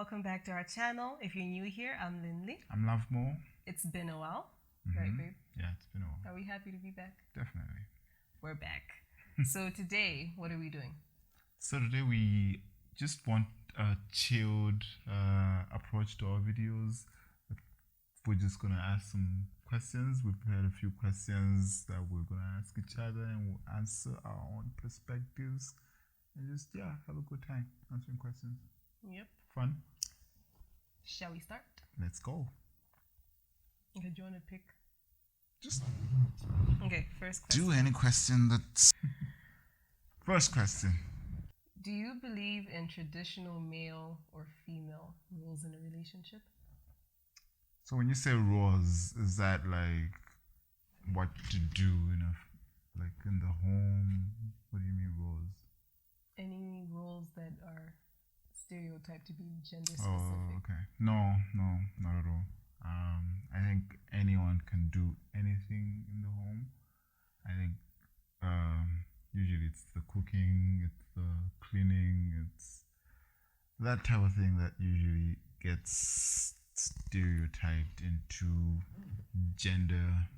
welcome back to our channel. If you're new here, I'm Lindley. I'm Lovemore. It's been a while, right, babe? Yeah, it's been a while. Are we happy to be back? Definitely. We're back. So today, what are we doing? So today we just want a chilled approach to our videos. We're just gonna ask some questions. We've prepared a few questions that we're gonna ask each other, and we'll answer our own perspectives, and just have a good time answering questions. Yep. Fun. Shall we start? Let's go. Okay, do you want to pick? Just Okay, first question. do any question that's first question. Do you believe in traditional male or female roles in a relationship? So when you say roles, is that like what to do like in the home? What do you mean roles? Any roles that are stereotyped to be gender specific? Oh, okay. No, not at all. I think anyone can do anything in the home. I think usually it's the cooking, it's the cleaning, it's that type of thing that usually gets stereotyped into gender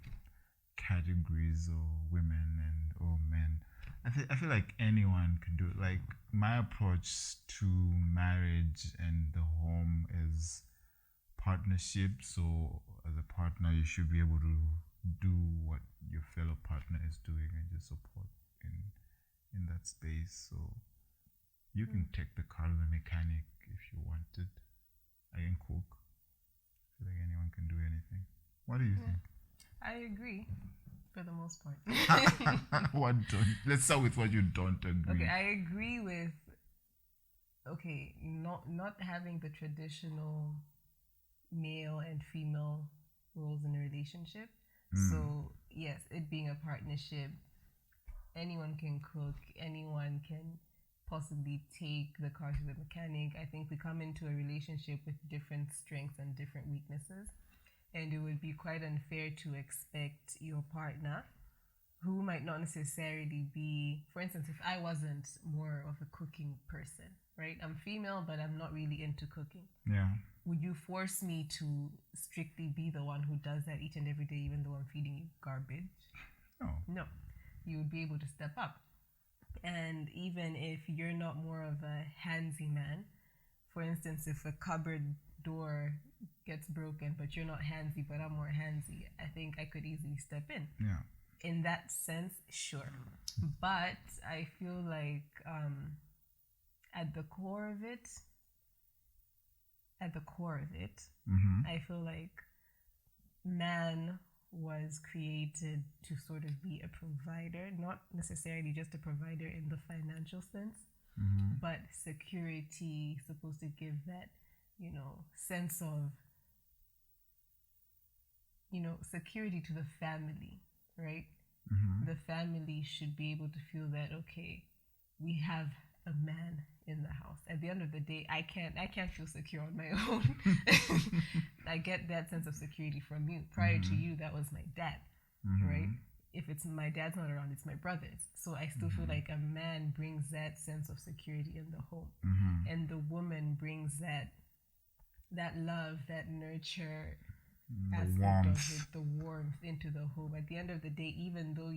categories, or women or men. I feel like anyone can do it. Like, my approach to marriage and the home is partnership. So as a partner, you should be able to do what your fellow partner is doing and just support in that space. So you can take the car to the mechanic if you wanted. I can cook. I feel like anyone can do anything. What do you think? I agree, for the most part. Let's start with what you don't agree. Okay, I agree with not having the traditional male and female roles in a relationship. So yes, it being a partnership, anyone can cook, anyone can possibly take the car to the mechanic. I think we come into a relationship with different strengths and different weaknesses, and it would be quite unfair to expect your partner, who might not necessarily be, for instance, if I wasn't more of a cooking person, right? I'm female, but I'm not really into cooking. Yeah. Would you force me to strictly be the one who does that each and every day, even though I'm feeding you garbage? No. You would be able to step up. And even if you're not more of a handsy man, for instance, if a cupboard door gets broken, but you're not handsy, but I'm more handsy, I think I could easily step in. Yeah. In that sense, sure. But I feel like at the core of it, I feel like man was created to sort of be a provider, not necessarily just a provider in the financial sense, but security, supposed to give that, sense of, security to the family, right? The family should be able to feel that, okay, we have a man in the house. At the end of the day, I can't feel secure on my own. I get that sense of security from you. Prior to you, that was my dad, right? If it's my dad's not around, it's my brother's. So I still feel like a man brings that sense of security in the home, and the woman brings that love, that nurture, aspect of it, the warmth into the home. At the end of the day, even though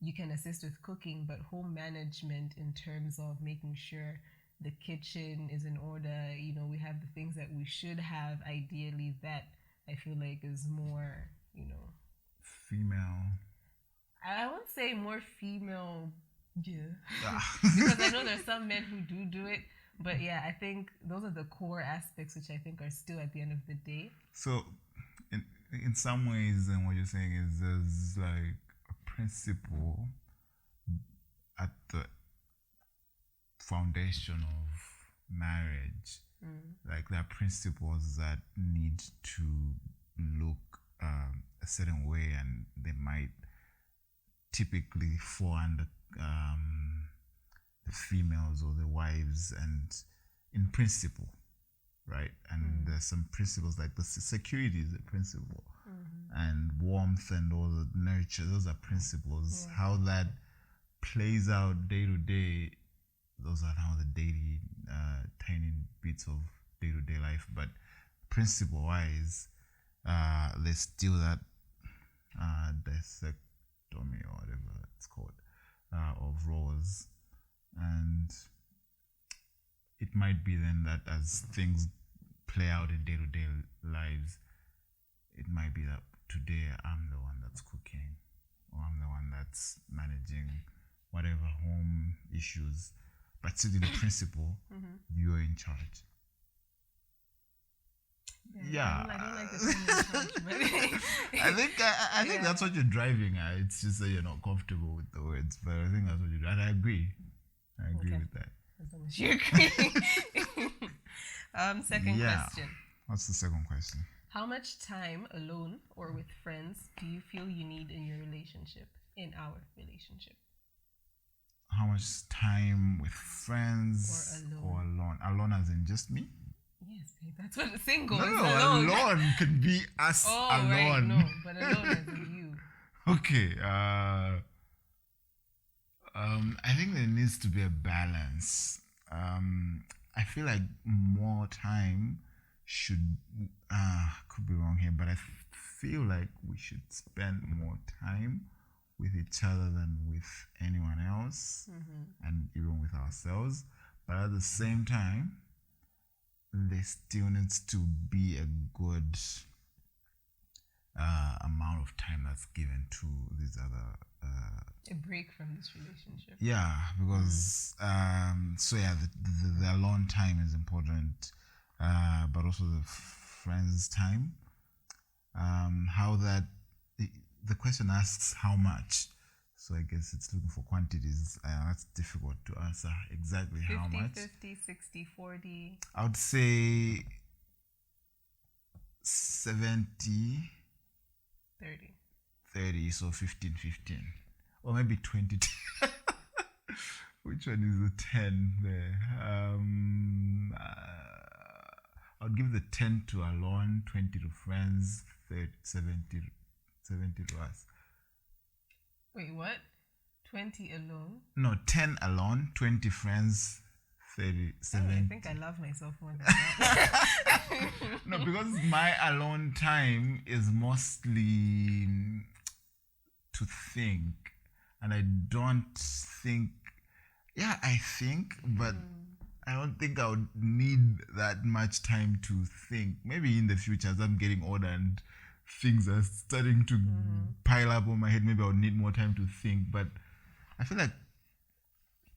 you can assist with cooking, but home management in terms of making sure the kitchen is in order, we have the things that we should have, ideally, that I feel like is more, female. I won't say more female, because I know there's some men who do it, but yeah, I think those are the core aspects which I think are still at the end of the day. So in some ways, then what you're saying is there's like a principle at the foundation of marriage, like there are principles that need to look a certain way, and they might typically fall under the females or the wives, and in principle, right? And there's some principles like the security is a principle, and warmth and all the nurture, those are principles. How that plays out day to day those are now the daily, tiny bits of day-to-day life. But principle-wise, there's still that dissectomy or whatever it's called of roles, and it might be then that as things play out in day-to-day lives, it might be that today I'm the one that's cooking, or I'm the one that's managing whatever home issues, but still in principle, you're in charge. Yeah. I don't like the feeling in charge, but I think that's what you're driving at. It's just that you're not comfortable with the words, but I think that's what you're driving. And I agree with that. As long as you agree. Second question. What's the second question? How much time alone or with friends do you feel you need in your relationship, in our relationship? How much time with friends or alone? Alone as in just me? Yes, babe, that's what a single is. No, alone. Alone can be us alone. Right, no, but alone as in you. Okay. I think there needs to be a balance. I feel like more time should, could be wrong here, but I feel like we should spend more time with each other than with anyone else, and even with ourselves. But at the same time, there still needs to be a good amount of time that's given to these other a break from this relationship. Yeah, because the alone time is important, but also the friends time. How that the question asks how much, so I guess it's looking for quantities. That's difficult to answer exactly 50, how much. 50, 60, 40. I would say 70, 30, so 15, 15. Or maybe 20. Which one is the 10 there? I'll give the 10 to alone, 20 to friends, 30, 70 to us. Wait, what? 20 alone? No, 10 alone, 20 friends, 30, 70. I think I love myself more than that. No, because my alone time is mostly to think. And I don't think, I think, but I don't think I would need that much time to think. Maybe in the future, as I'm getting older and things are starting to pile up on my head, maybe I'll need more time to think. But I feel like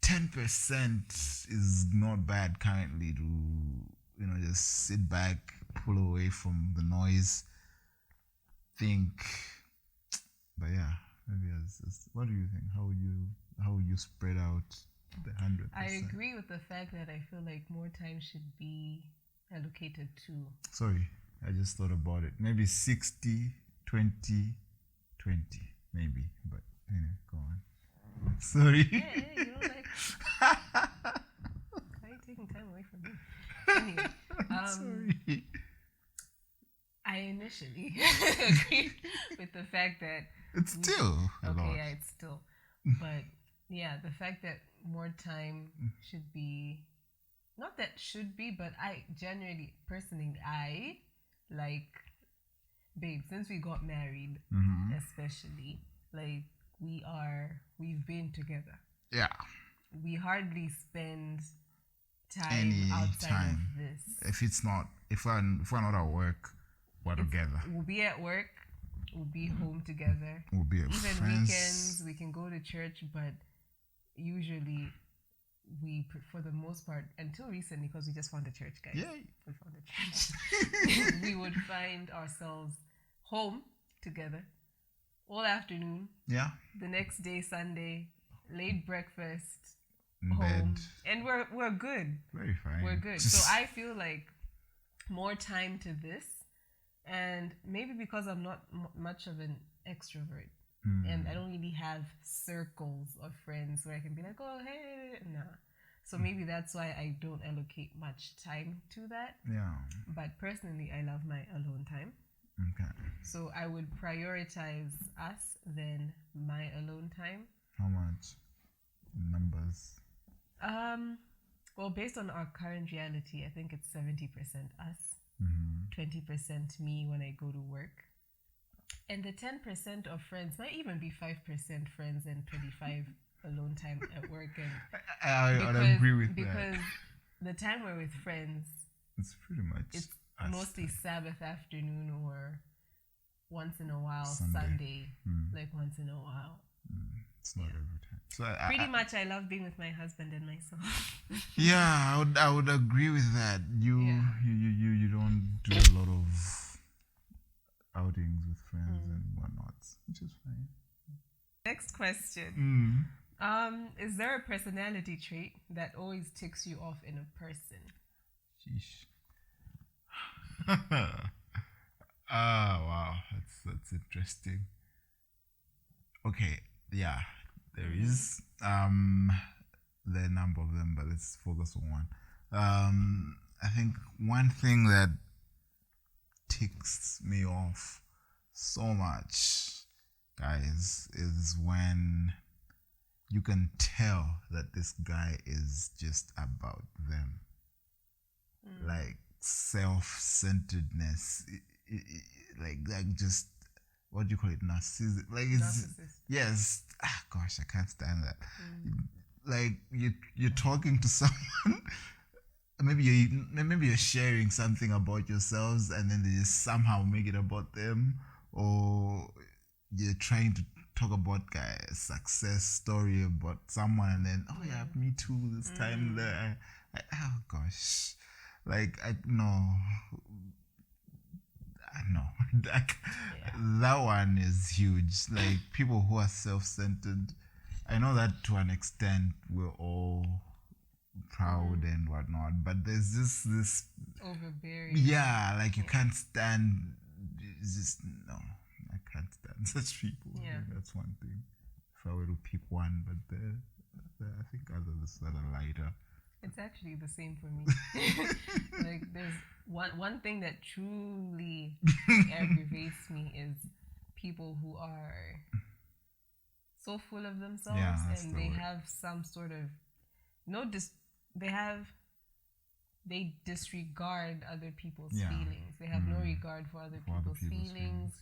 10% is not bad currently to, just sit back, pull away from the noise, think. But yeah. Maybe what do you think? How would you spread out the 100%? I agree with the fact that I feel like more time should be allocated to. Sorry, I just thought about it. Maybe 60, 20, 20, maybe. But go on. Sorry. Yeah, you don't like. Why are you taking time away from me? Anyway, sorry. I initially agreed with the fact that it's still a lot. Yeah, it's still. But yeah, the fact that more time should be, not that should be, but I generally, personally, I like, babe, since we got married, especially, like, we've been together. Yeah. We hardly spend time outside of this. If we're not at work, we're together. We'll be at work. We'll be home together. We'll be even friends. Weekends we can go to church, but usually for the most part, until recently, because we just found a church, guys. Yay. We found a church. We would find ourselves home together all afternoon. Yeah. The next day, Sunday, late breakfast, in home, bed. and we're good. Very fine. We're good. So I feel like more time to this. And maybe because I'm not much of an extrovert and I don't really have circles of friends where I can be like, oh, hey, nah. So maybe that's why I don't allocate much time to that. Yeah. But personally, I love my alone time. Okay. So I would prioritize us than my alone time. How much? Numbers? Well, based on our current reality, I think it's 70% us, 20% me when I go to work, and the 10% of friends might even be 5% friends and 25 alone time at work. And I would agree with that. Because the time we're with friends, it's pretty much it's us mostly time. Sabbath afternoon or once in a while Sunday. like once in a while. It's not every time. So Pretty much, I love being with my husband and myself. yeah, I would agree with that. You don't do a lot of outings with friends and whatnot, which is fine. Next question. Is there a personality trait that always ticks you off in a person? Sheesh. Wow, that's interesting. Okay, yeah, there is there are a number of them, but let's focus on one. I think one thing that ticks me off so much, guys, is when you can tell that this guy is just about them. Like self-centeredness, like just, what do you call it, narcissism? Like it's Narcissist. yes. Gosh, I can't stand that. Like you're talking to someone. Maybe you're sharing something about yourselves, and then they just somehow make it about them, or you're trying to talk about a success story about someone, and then me too. This time there, oh gosh, like I know. That one is huge. Like people who are self-centered. I know that to an extent we're all proud and whatnot, but there's this overbearing. Yeah, like you can't stand. It's just no, I can't stand such people. Yeah, that's one thing. If I were to pick one, but I think others that are lighter. It's actually the same for me. Like there's one thing that truly aggravates me is people who are so full of themselves and they have some sort of they disregard other people's feelings. They have no regard for other people's feelings.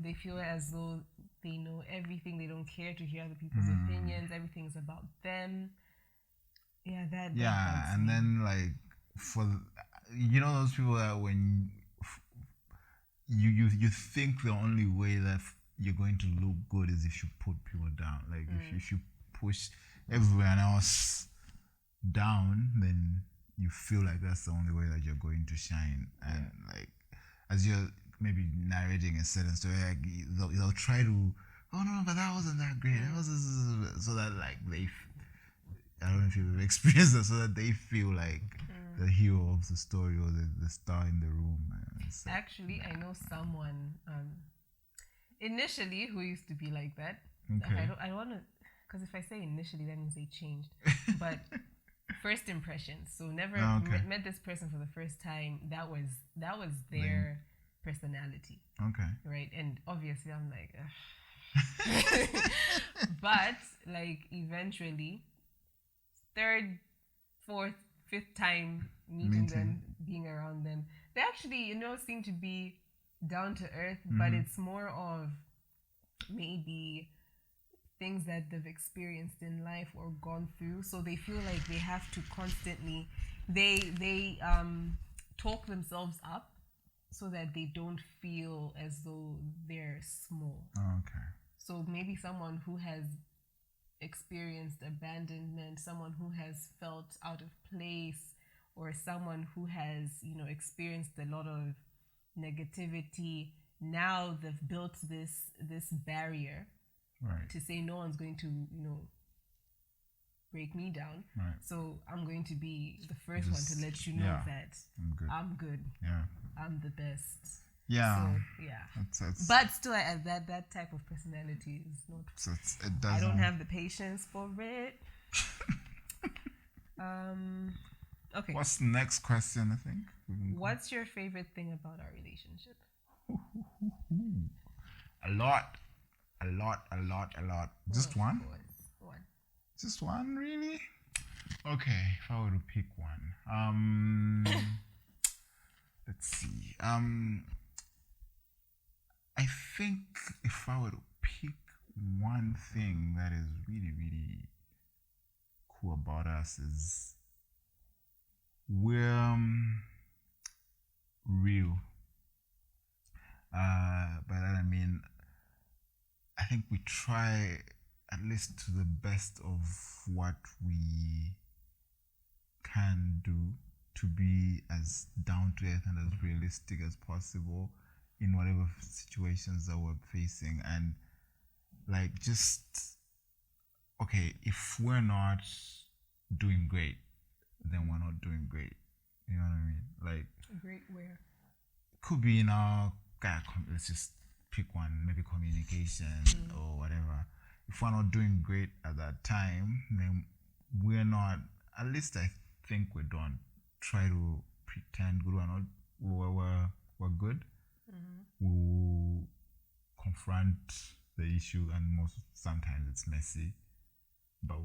They feel as though they know everything. They don't care to hear other people's opinions. Everything's about them. Yeah, that and me. Then like for those people that when you think the only way that you're going to look good is if you put people down. Like if you push everyone else down, then you feel like that's the only way that you're going to shine. And like as you're maybe narrating a certain story, like they'll try to, oh no, but that wasn't that great. That was so that like I don't know if you've ever experienced that, so that they feel like the hero of the story or the star in the room. Actually, I know someone initially who used to be like that. Okay. I don't want to, because if I say initially, that means they changed. But first impressions. So never met this person for the first time. That was their personality. Okay. Right, and obviously I'm like, ugh. But like eventually, third, fourth, fifth time meeting them, being around them, they actually, seem to be down to earth, but it's more of maybe things that they've experienced in life or gone through. So they feel like they have to constantly, they talk themselves up so that they don't feel as though they're small. Okay. So maybe someone who has experienced abandonment, someone who has felt out of place, or someone who has, experienced a lot of negativity. Now they've built this barrier to say no one's going to, break me down. Right. So I'm going to be the first one to let you know that I'm good. Yeah. I'm the best. Yeah. So, yeah. But still, that type of personality is not. I don't have the patience for it. Okay. What's the next question, I think? What's your favorite thing about our relationship? A lot. Just one? One. Just one, really? Okay, if I were to pick one, let's see. I think if I were to pick one thing that is really, really cool about us is we're real. By that I mean, I think we try at least to the best of what we can do to be as down to earth and as realistic as possible in whatever situations that we're facing. And like, just okay, if we're not doing great, then we're not doing great. You know what I mean? Like, great where? Could be in our, let's just pick one, maybe communication or whatever. If we're not doing great at that time, then we're not, at least I think we don't try to pretend we're good. We'll confront the issue, and sometimes it's messy, but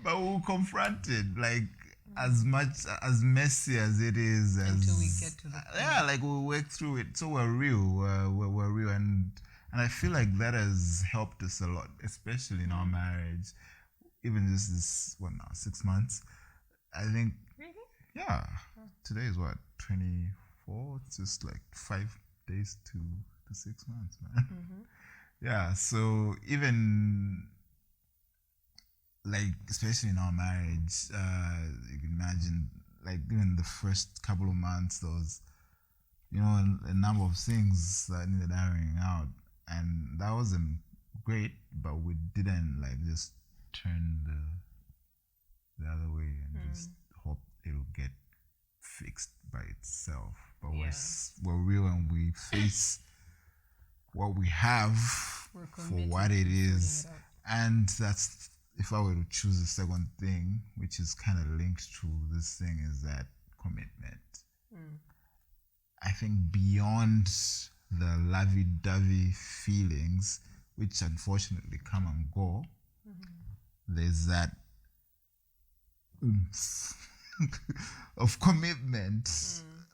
but we'll confront it, like, as messy as it is, until we get to the point. like, we'll work through it. So we're real, we're real, and I feel like that has helped us a lot, especially in our marriage. Even just this 6 months, I think. Really? Yeah. Today is what, 24? It's just like 5 days to 6 months, man. Yeah. So even, like, especially in our marriage, you can imagine, like, even the first couple of months, there was, a number of things that needed ironing out, and that wasn't great, but we didn't, like, just turn the other way and just hope it'll get fixed by itself. But we're real, and we face what we have for what it is, and that's, if I were to choose the second thing, which is kind of linked to this thing, is that commitment. I think beyond the lovey-dovey feelings, which unfortunately come and go, there's that oomph of commitment,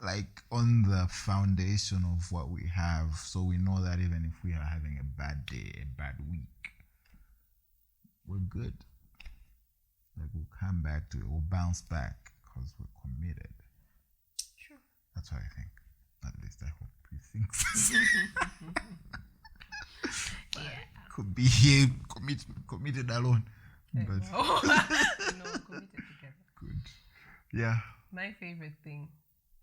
like, on the foundation of what we have. So we know that even if we are having a bad day, a bad week, we're good. Like, we'll come back to it, we'll bounce back because we're committed. Sure. That's what I think. At least I hope you think so. Yeah. Could be here committed alone. But No, committed together. Good. Yeah. My favorite thing.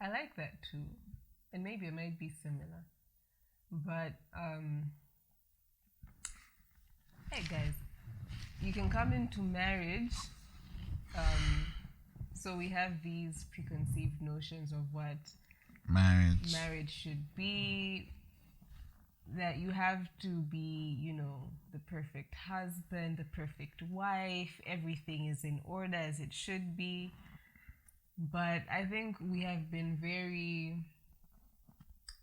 I like that too. And maybe it might be similar. But hey guys, you can come into marriage. So we have these preconceived notions of what marriage should be, that you have to be, the perfect husband, the perfect wife, everything is in order as it should be. But I think we have been very,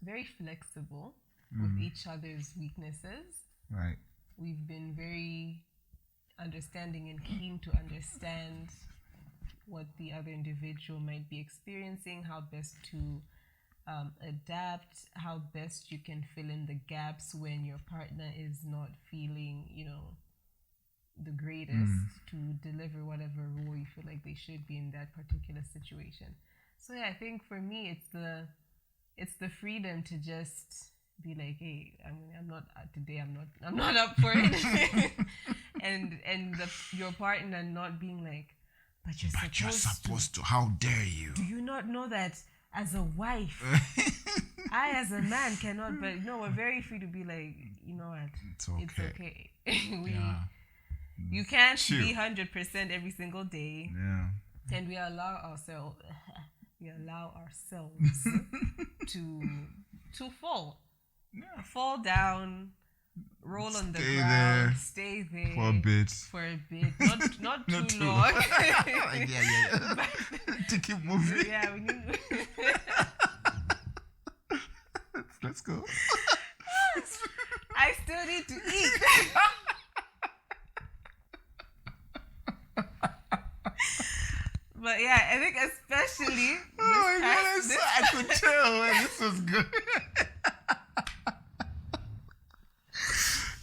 very flexible with each other's weaknesses. Right. We've been very understanding and keen to understand what the other individual might be experiencing, how best to adapt, how best you can fill in the gaps when your partner is not feeling, the greatest to deliver whatever role you feel like they should be in that particular situation. So yeah, I think for me it's the freedom to just be like, hey, I'm not up for it, and your partner not being like, but you're supposed to. How dare you? Do you not know that as a wife, I as a man cannot? But no, we're very free to be like, you know what? It's okay. You can't be 100% every single day. Yeah. And we allow ourselves to fall. Yeah. Fall down, roll on the ground, there stay there for a bit. Not too long. Yeah. To keep moving. Yeah, we need. Let's go. I still need to eat. But yeah, I think especially Oh my god, I could tell when this was good.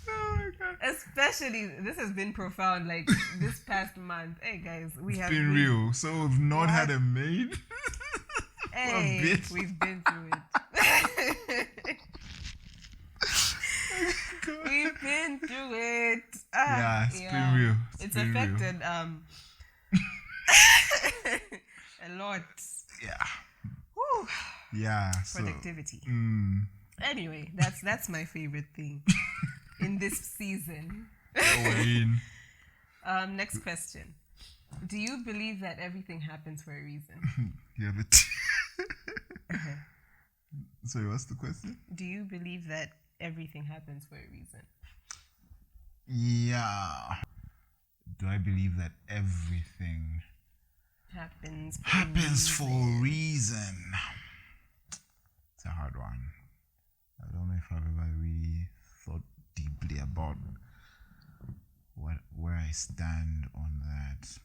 Oh my god. especially this has been profound. Like this past month, hey guys, It's been real. So we've not had a maid. Hey, we've been through it. We've been through it. Yeah, it's been real. It's affected a lot. Yeah. Whew. Yeah. Productivity. Anyway, that's my favorite thing in this season. Next question. Do you believe that everything happens for a reason? Yeah, but sorry, what's the question? Do you believe that everything happens for a reason? Yeah. Do I believe that everything happens for a reason? It's a hard one. I don't know if I've ever really thought deeply about where I stand on that.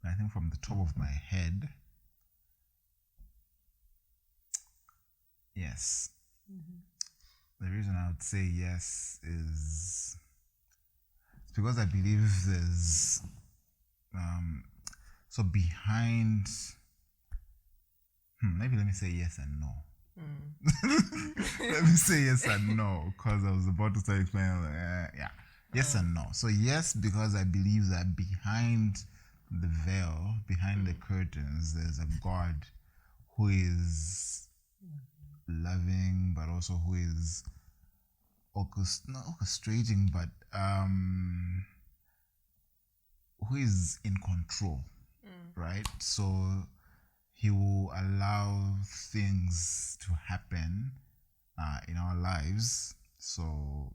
But I think from the top of my head, yes. The reason I would say yes is it's because I believe there's so behind maybe let me say yes and no. Let me say yes and no, because I was about to start explaining yes and no. So yes, because I believe that behind the veil, behind the curtains, there's a God who is loving, but also who is not orchestrating, but who is in control, right? So he will allow things to happen in our lives, so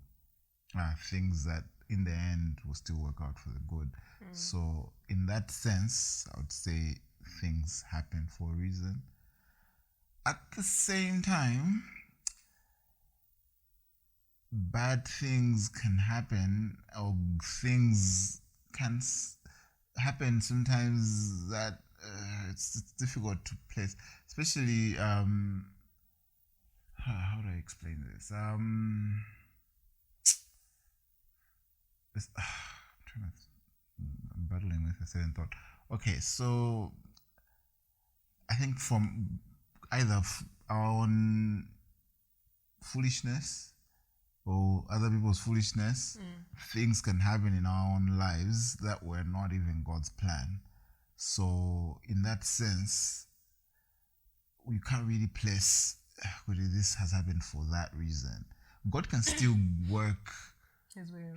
things that in the end will still work out for the good. So in that sense, I would say things happen for a reason. At the same time, bad things can happen, or things can happen sometimes that it's difficult to place, especially how do I explain this? I'm battling with a certain thought. Okay, so I think from either our own foolishness or other people's foolishness, things can happen in our own lives that were not even God's plan. So in that sense, we can't really place this has happened for that reason. God can still work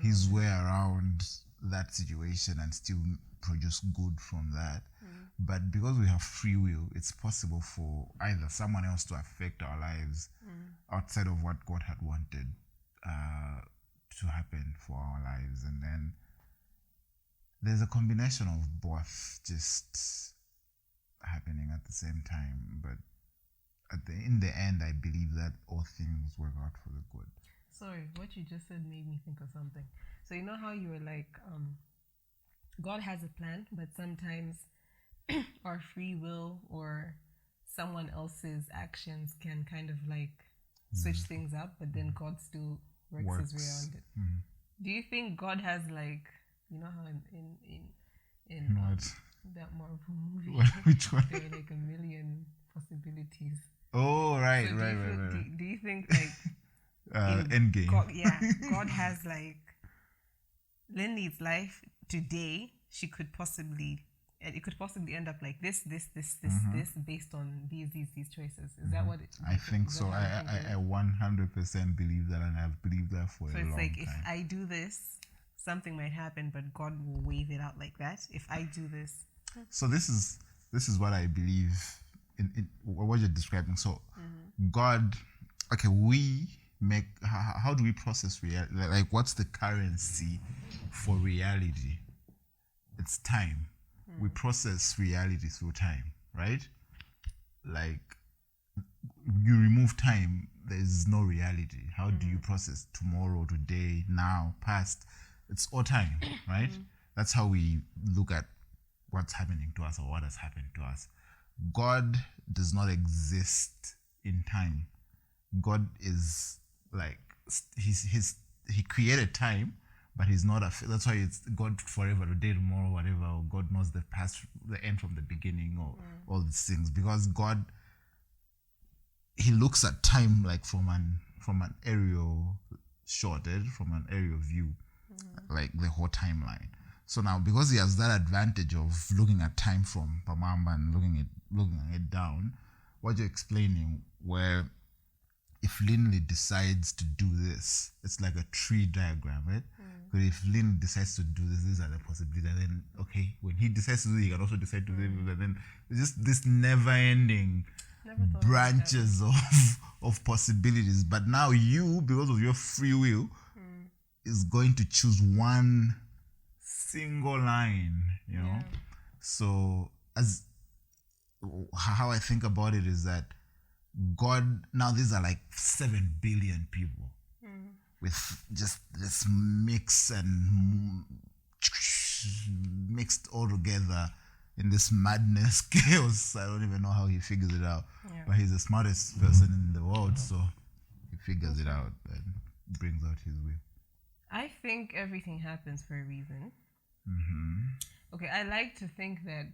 his way around that situation and still produce good from that. But because we have free will, it's possible for either someone else to affect our lives outside of what God had wanted to happen for our lives. And then there's a combination of both just happening at the same time. But in the end, I believe that all things work out for the good. Sorry, what you just said made me think of something. So you know how you were like, God has a plan, but sometimes our free will or someone else's actions can kind of like switch things up, but then God still works his way around it. Do you think God has like, you know how in that Marvel movie, which one? there are like a million possibilities. Oh, right, so right. Do you think like Endgame? God has like Lindy's life today. It could possibly end up like this based on these choices. Is that what it? I think so. I 100% believe that, and I've believed that for a long time. So it's like if I do this, something might happen, but God will wave it out like that. If I do this, so this is what I believe in what you're describing. So God, okay, we make how do we process reality? Like what's the currency for reality? It's time. We process reality through time, right? Like you remove time, there's no reality. How do you process tomorrow, today, now, past? It's all time, right? That's how we look at what's happening to us or what has happened to us. God does not exist in time. God is like he created time, but he's not that's why it's God forever, today, tomorrow, whatever. Or God knows the past, the end from the beginning, or all these things, because God, he looks at time like from an aerial shot, from an aerial view, like the whole timeline. So now, because he has that advantage of looking at time from Pamamba and looking it down, what you're explaining, where if Linley decides to do this, it's like a tree diagram, right? But if Lynn decides to do this, these are the possibilities. And then, okay, when he decides to do it, he can also decide to do it. And then it's just this never-ending branches of possibilities. But now you, because of your free will, is going to choose one single line, you know? So as how I think about it is that God, now these are like 7 billion people with just this mix and mixed all together in this madness, chaos. I don't even know how he figures it out. But he's the smartest person in the world, so he figures it out and brings out his will. I think everything happens for a reason. Okay, I like to think that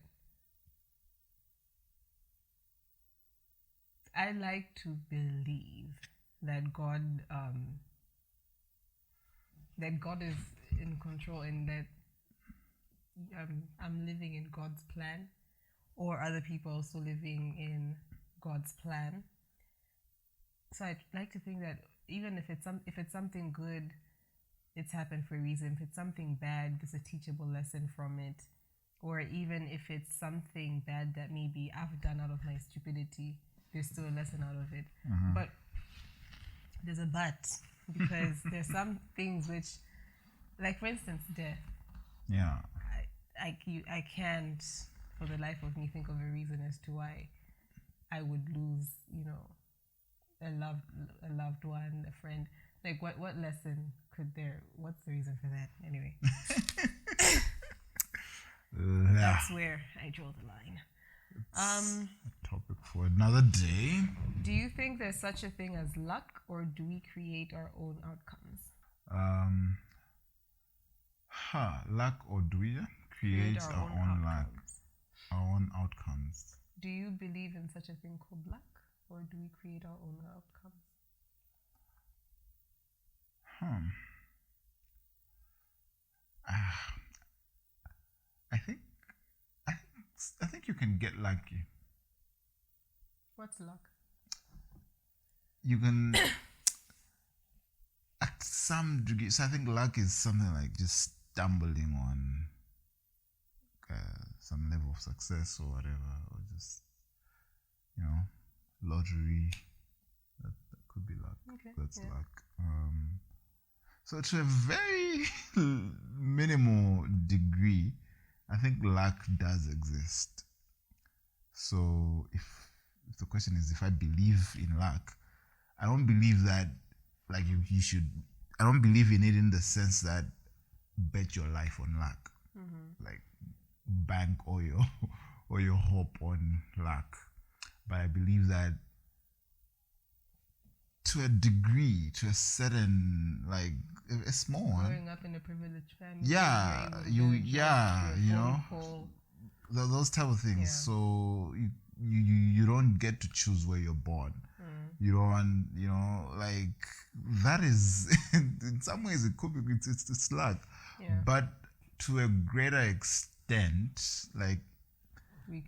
I like to believe that God is in control, and that I'm living in God's plan, or other people also living in God's plan. So I'd like to think that even if it's something good, it's happened for a reason. If it's something bad, there's a teachable lesson from it. Or even if it's something bad that maybe I've done out of my stupidity, there's still a lesson out of it. But there's a but, because there's some things which, like for instance, death. Yeah. I can't, for the life of me, think of a reason as to why I would lose, a loved one, a friend. Like what lesson could there? What's the reason for that? Anyway, that's where I draw the line. A topic for another day. Do you think there's such a thing as luck, or do we create our own outcomes? Luck, or do we create our own luck, our own outcomes? Do you believe in such a thing called luck, or do we create our own outcomes? I think you can get lucky. What's luck? You can, at some degree. So I think luck is something like just stumbling on some level of success or whatever, or just lottery. That could be luck. Okay, That's luck. So to a very minimal degree, I think luck does exist. So if the question is if I believe in luck, I don't believe that like you should. I don't believe in it in the sense that bet your life on luck, like bank all your hope on luck. But I believe that to a degree, to a certain, like a small one. Growing up in a privileged family. Those type of things. Yeah. So you don't get to choose where you're born. You don't, like that is in some ways it could be it's luck. Yeah. But to a greater extent, like we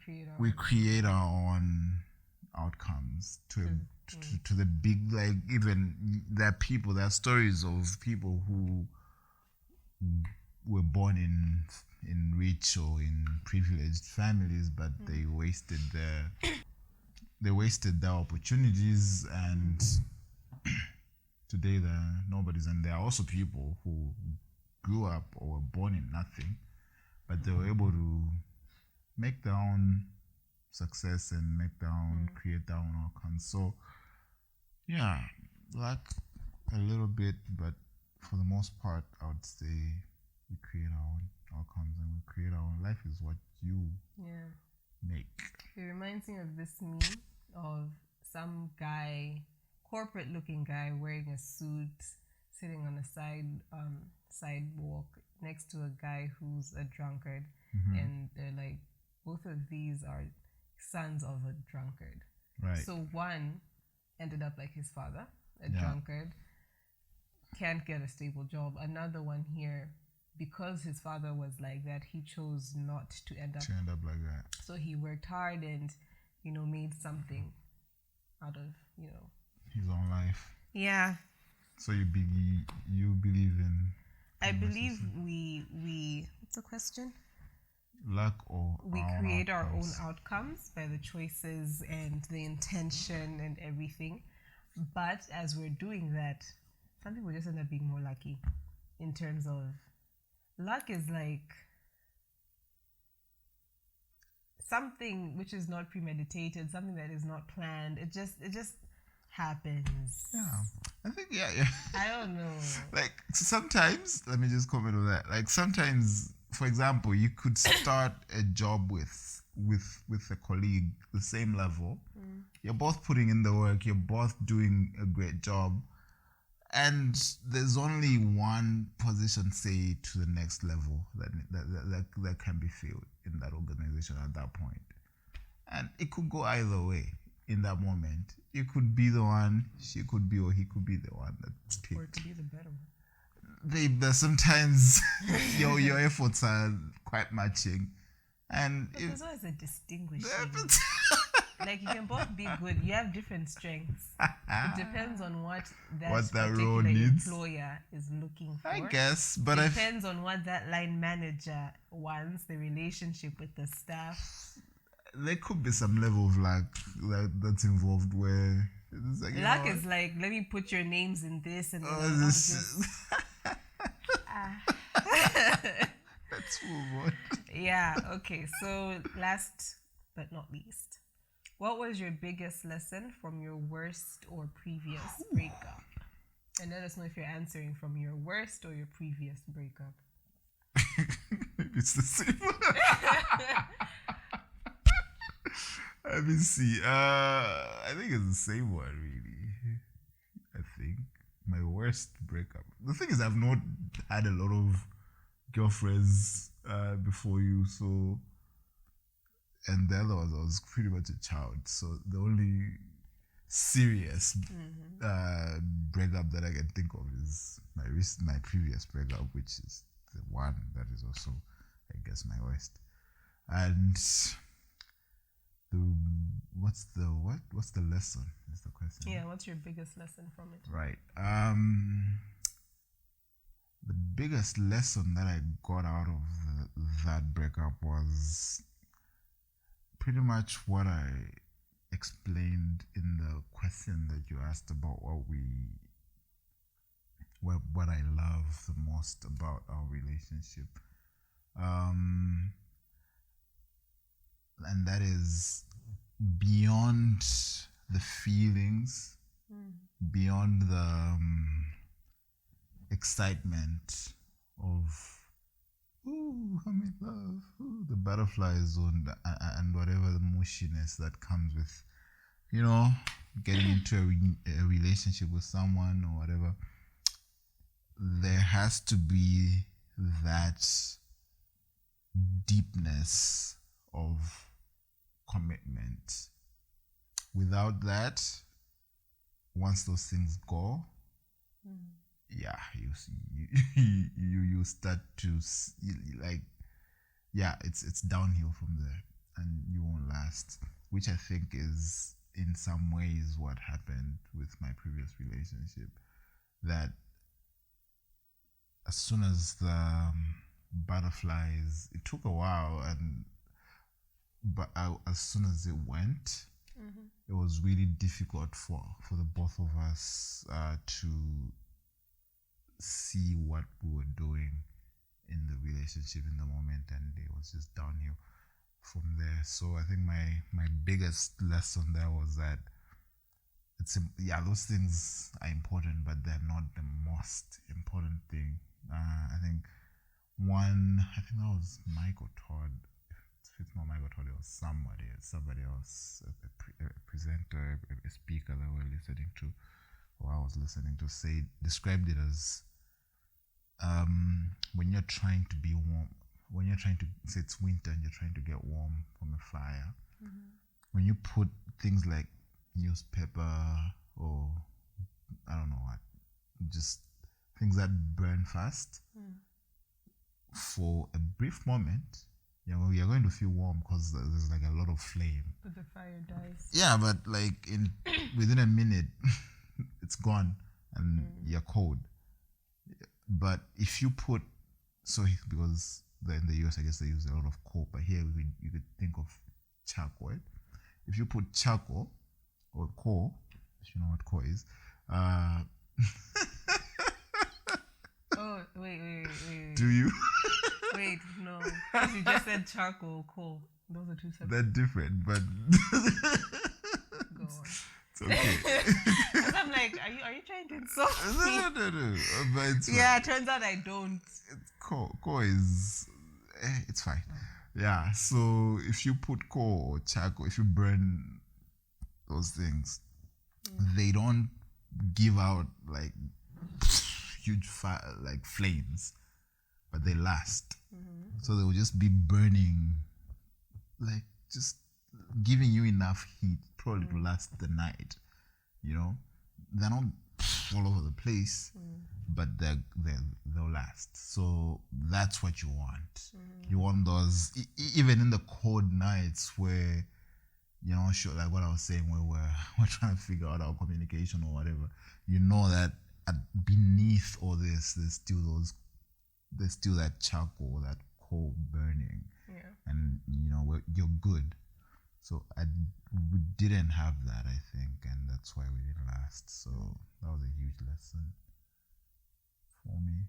create our own outcomes to the big, like even there are stories of people who were born in rich or in privileged families, but they wasted their opportunities, and today nobody's. And there are also people who grew up or were born in nothing, but they were able to make their own success and create their own outcomes. So yeah, luck a little bit, but for the most part I would say we create our own outcomes, and we create our own life. Is what you make. It reminds me of this meme of some guy, corporate looking guy wearing a suit, sitting on a sidewalk next to a guy who's a drunkard, and they're like, both of these are sons of a drunkard. Right. So one ended up like his father, a drunkard, can't get a stable job. Another one here, because his father was like that, he chose not to end up like that. So he worked hard and, made something out of, his own life. Yeah. So you believe in? I believe we. What's the question? Luck or we create our own outcomes by the choices and the intention and everything. But as we're doing that, some people just end up being more lucky. In terms of luck, is like something which is not premeditated, something that is not planned. It just happens. Yeah, I think yeah. I don't know. Like sometimes, let me just comment on that. Like sometimes, for example, you could start a job with a colleague, the same level. You're both putting in the work. You're both doing a great job, and there's only one position, say, to the next level that can be filled in that organization at that point, and it could go either way. In that moment, you could be the one, she could be, or he could be the one that picked. Or it could be the better one. Babe, there's sometimes your efforts are quite matching, and there's always a distinguishing. Like you can both be good. You have different strengths. It depends on what that role needs. Employer is looking for. I guess, but it depends on what that line manager wants. The relationship with the staff. There could be some level of luck that's involved where it's like, luck is like, let me put your names in this and let's move on. Yeah, okay. So last but not least, what was your biggest lesson from your worst or previous breakup? And let us know if you're answering from your worst or your previous breakup. It's the same. Let me see. I think it's the same one, really. I think my worst breakup. The thing is, I've not had a lot of girlfriends before you, so. And the other was I was pretty much a child, so the only serious breakup that I can think of is my previous breakup, which is the one that is also, I guess, my worst. And what's the lesson is the question. Yeah, what's your biggest lesson from it? Right. The biggest lesson that I got out of that breakup was pretty much what I explained in the question that you asked about what I love the most about our relationship. And that is beyond the feelings, beyond the excitement of I'm in love, the butterflies and whatever the mushiness that comes with, getting into a relationship with someone or whatever. There has to be that deepness of commitment. Without that, once those things go, yeah, you start to it's downhill from there, and you won't last. Which I think is in some ways what happened with my previous relationship. That as soon as the butterflies, it took a while, but as soon as it went, it was really difficult for the both of us to see what we were doing in the relationship in the moment, and it was just downhill from there. So I think my biggest lesson there was that those things are important, but they're not the most important thing. I think one, I think that was Mike or Todd. If it's not Mike or Todd, it was somebody else, a presenter, a speaker that we're listening to, or I was listening to, described it as when you're trying to be warm, when you're trying to, say it's winter and you're trying to get warm from a fire, when you put things like newspaper or I don't know what, just things that burn fast, for a brief moment, you're going to feel warm because there's like a lot of flame. But the fire dies. Yeah, but like within a minute, it's gone and you're cold. But if you put, because in the US, I guess they use a lot of coal, but here you could think of charcoal. Right? If you put charcoal or coal, if you know what coal is, Oh, wait. do you? Wait, no. Because you just said charcoal, coal. Those are two separate. They're different, but Go on. it's okay. Because I'm like, are you trying to insult me? No. But it's Yeah, it turns out I don't. It's coal. Coal is, it's fine. Yeah, so if you put coal or charcoal, if you burn those things, they don't give out like huge like flames, but they last. So they will just be burning, like just giving you enough heat probably to last the night. They're not all over the place, but they'll last. So that's what you want. You want those even in the cold nights where sure, like what I was saying, where we're trying to figure out our communication or whatever. That beneath all this, there's still that charcoal, that coal burning, and you're good. So we didn't have that, I think, and that's why we didn't last. So that was a huge lesson for me.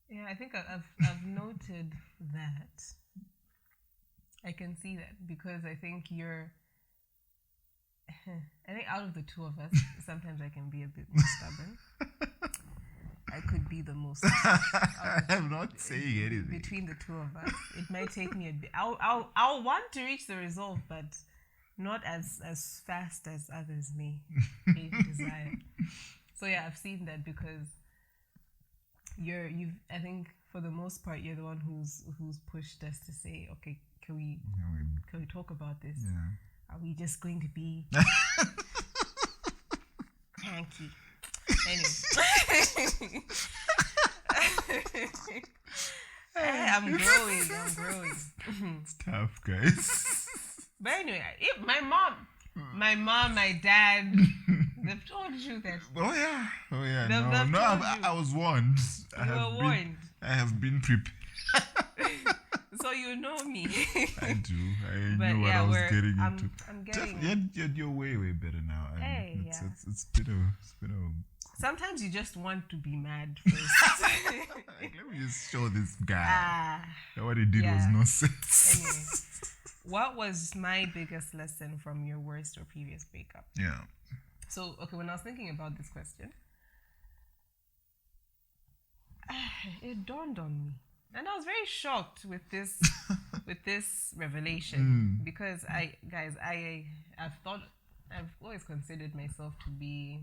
Yeah, I think I've noted that. I can see that because I think I think out of the two of us, sometimes I can be a bit more stubborn. I could be the most. I'm not saying anything. Between the two of us, it might take me a bit. I'll want to reach the resolve, but not as fast as others may desire. So yeah, I've seen that because I think for the most part, you're the one who's pushed us to say, okay, can we talk about this? Yeah. Are we just going to be hanky? Anyway. I'm growing. It's tough, guys. But anyway, my mom, my dad, they've told you that. Oh yeah. I was warned. You were warned. I have been prepared. So you know me. I do. I knew what I was getting into. I'm getting. You're way better now. It's been a. Sometimes you just want to be mad first. Let me just show this guy that what he did was nonsense. Anyway, what was my biggest lesson from your worst or previous breakup? Yeah. So, okay, when I was thinking about this question, it dawned on me. And I was very shocked with this revelation because I've always considered myself to be,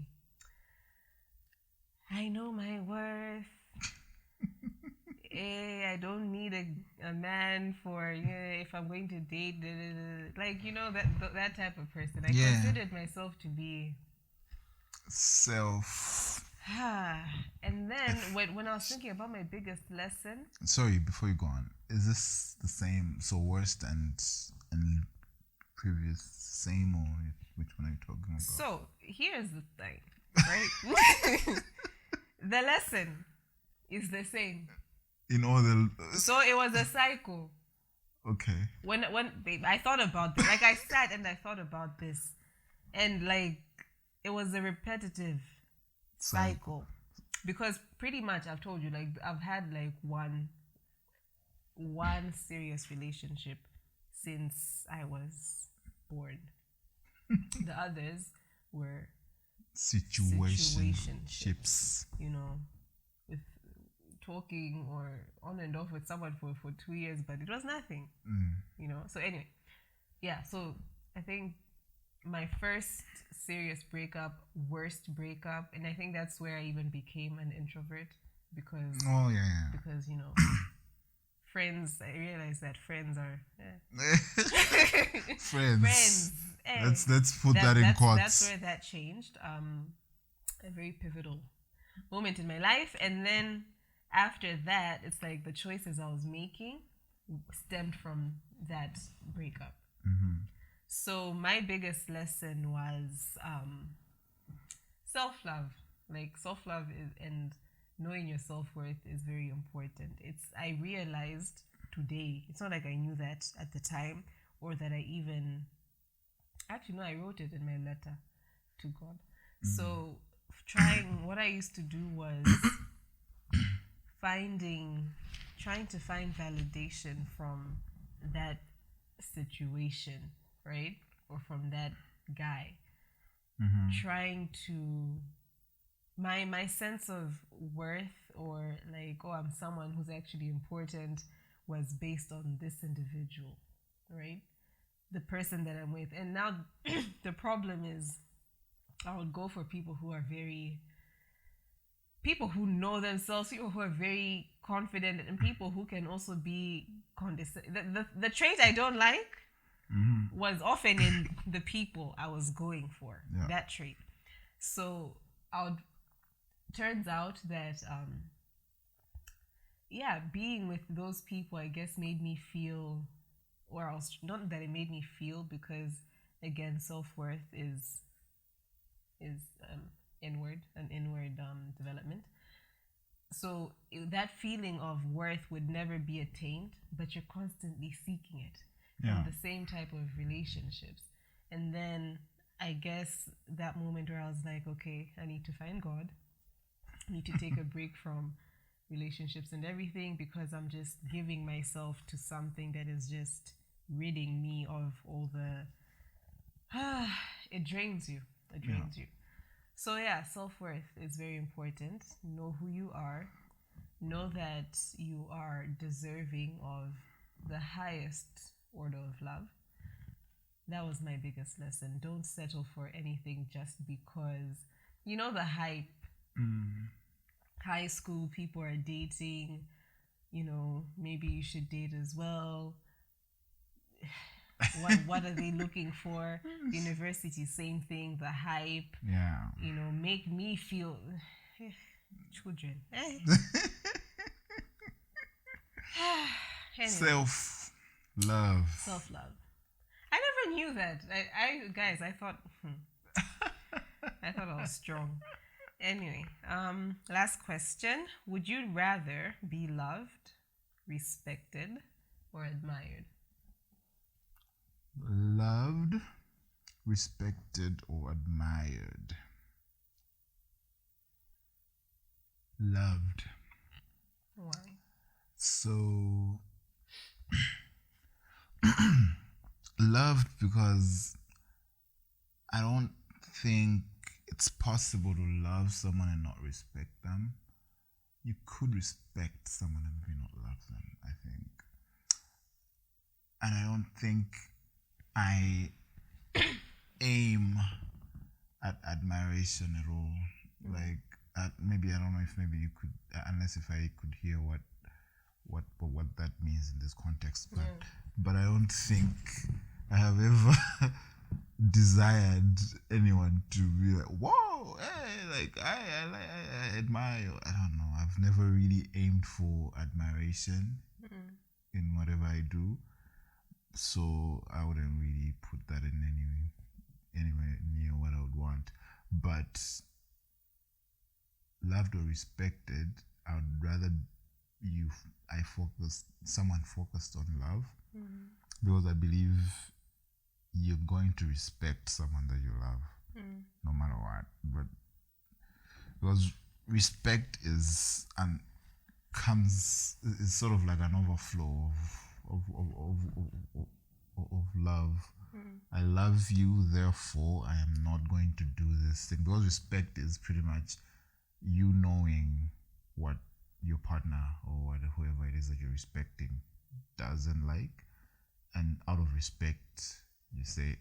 I know my worth. I don't need a man for if I'm going to date, like that type of person. I considered myself to be self. And then when I was thinking about my biggest lesson. Sorry, before you go on, is this the same? So worst and previous same, or which one are you talking about? So here's the thing, right? The lesson is the same. In all the. So it was a cycle. Okay. When babe, I thought about this. Like I sat and I thought about this, and like it was a repetitive cycle. Because pretty much I've told you, like I've had like one serious relationship since I was born. The others were situationships, with talking or on and off with someone for 2 years, but it was nothing, So anyway, yeah. So I think my first serious breakup, worst breakup, and I think that's where I even became an introvert because because friends. I realized that friends are friends. Let's put that in quotes. That's where that changed. A very pivotal moment in my life, and then after that, it's like the choices I was making stemmed from that breakup. So my biggest lesson was self-love. Like self-love and knowing your self-worth is very important. I realized today, it's not like I knew that at the time or that I even, actually no, I wrote it in my letter to God. So what I used to do was trying to find validation from that situation, right? Or from that guy. Trying to my sense of worth, or like, oh, I'm someone who's actually important, was based on this individual, right? The person that I'm with. And now the problem is I would go for people who know themselves, people who are very confident, and people who can also be condescending. The trait I don't like was often in the people I was going for, that trait. So turns out that being with those people, I guess, made me feel, not that it made me feel, because again, self-worth is an inward development. So that feeling of worth would never be attained, but you're constantly seeking it in the same type of relationships. And then I guess that moment where I was like, okay, I need to find God. I need to take a break from relationships and everything, because I'm just giving myself to something that is just ridding me of all the it drains you. So self-worth is very important. Know who you are. Know that you are deserving of the highest order of love. That was my biggest lesson. Don't settle for anything just because the hype. High school, people are dating, maybe you should date as well. What are they looking for? University, same thing, the hype. Make me feel children. Anyway. Self-love. I never knew that. I thought I was strong. Anyway, last question. Would you rather be loved, respected, or admired? Loved, respected, or admired? Loved. Why? So, loved because I don't think it's possible to love someone and not respect them. You could respect someone and maybe not love them, I think. And I don't think I aim at admiration at all. Like, maybe, I don't know if maybe you could, unless if I could hear what that means in this context. But I don't think I have ever desired anyone to be like, whoa, hey, like I admire. I don't know. I've never really aimed for admiration in whatever I do, so I wouldn't really put that in anywhere near what I would want. But loved or respected, I would rather someone focused on love, because I believe you're going to respect someone that you love, no matter what. But because respect is sort of like an overflow of love. I love you, therefore I am not going to do this thing. Because respect is pretty much you knowing what your partner or whoever it is that you're respecting doesn't like, and out of respect you say,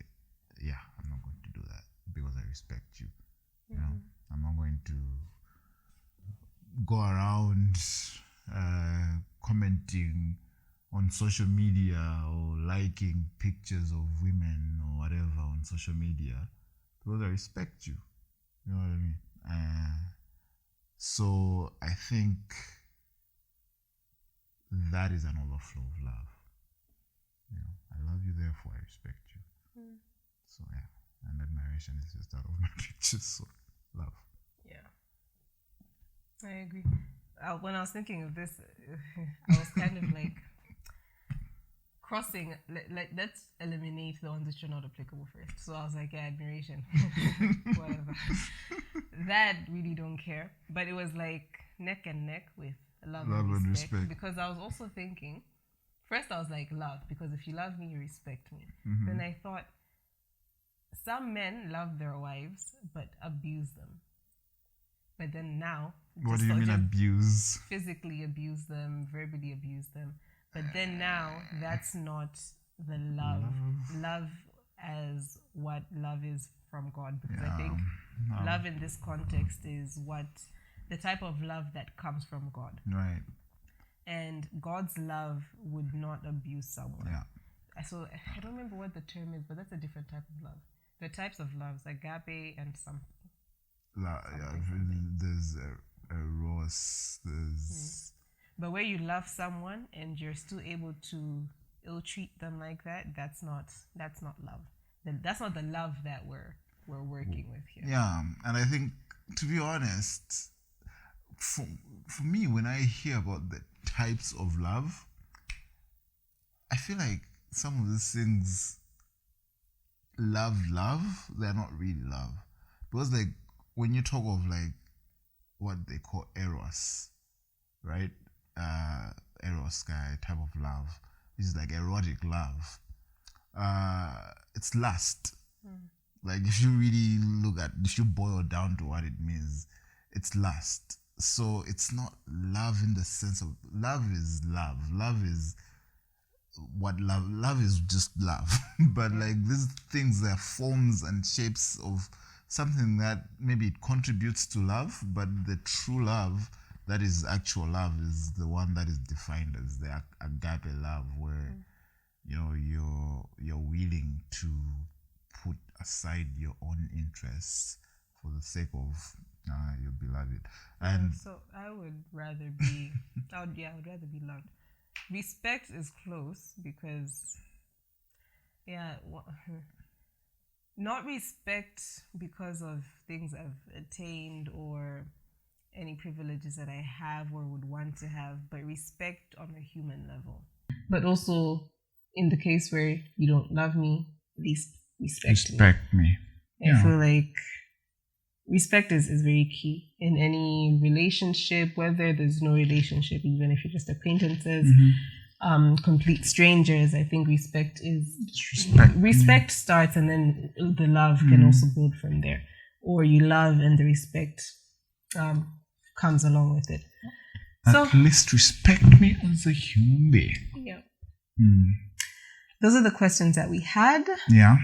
yeah, I'm not going to do that because I respect you. You know, I'm not going to go around commenting on social media or liking pictures of women or whatever on social media because I respect you. You know what I mean? So I think that is an overflow of love. You know, I love you, therefore I respect you. So yeah, and admiration is just out of my pictures. So love. Yeah, I agree. When I was thinking of this, I was kind of like crossing. Let's eliminate the ones that are not applicable first. So I was like, yeah, admiration, whatever. That really don't care. But it was like neck and neck with love and respect. Because I was also thinking, first I was like love, because if you love me, you respect me. Then I thought, some men love their wives but abuse them. But then now, what do you mean abuse? Physically abuse them, verbally abuse them. But then now, that's not the love. Love as what love is from God. Because I think love in this context is what the type of love that comes from God. Right. And God's love would not abuse someone. Yeah. So I don't remember what the term is, but that's a different type of love. The types of loves, agape and something. There's eros. There's. But where you love someone and you're still able to ill-treat them like that, that's not love. That's not the love that we're working with here. Yeah, and I think, to be honest, for me, when I hear about the types of love, I feel like some of these things, love, they're not really love. Because like when you talk of like what they call eros, right? Eros guy type of love, which is like erotic love. It's lust. Like if you really if you boil down to what it means, it's lust. So it's not love in the sense of love is love. Love is what love is just love. But like these things are forms and shapes of something that maybe it contributes to love, but the true love that is actual love is the one that is defined as the agape love, where you know you're willing to put aside your own interests for the sake of your beloved. And so I would rather be I would rather be loved. Respect is close because not respect because of things I've attained or any privileges that I have or would want to have, but respect on a human level. But also, in the case where you don't love me, at least respect me. I feel like respect is very key in any relationship, whether there's no relationship, even if you're just acquaintances, complete strangers. I think respect starts, and then the love can also build from there. Or you love and the respect comes along with it. At least respect me as a human being. Yeah. Those are the questions that we had. Yeah.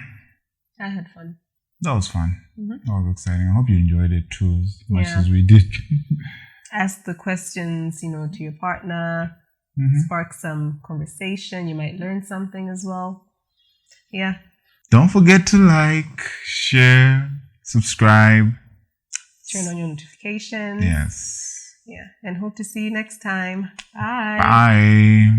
I had fun. That was fun. That was exciting. I hope you enjoyed it too as much as we did. Ask the questions, to your partner. Spark some conversation. You might learn something as well. Yeah. Don't forget to like, share, subscribe. Turn on your notifications. Yes. Yeah. And hope to see you next time. Bye. Bye.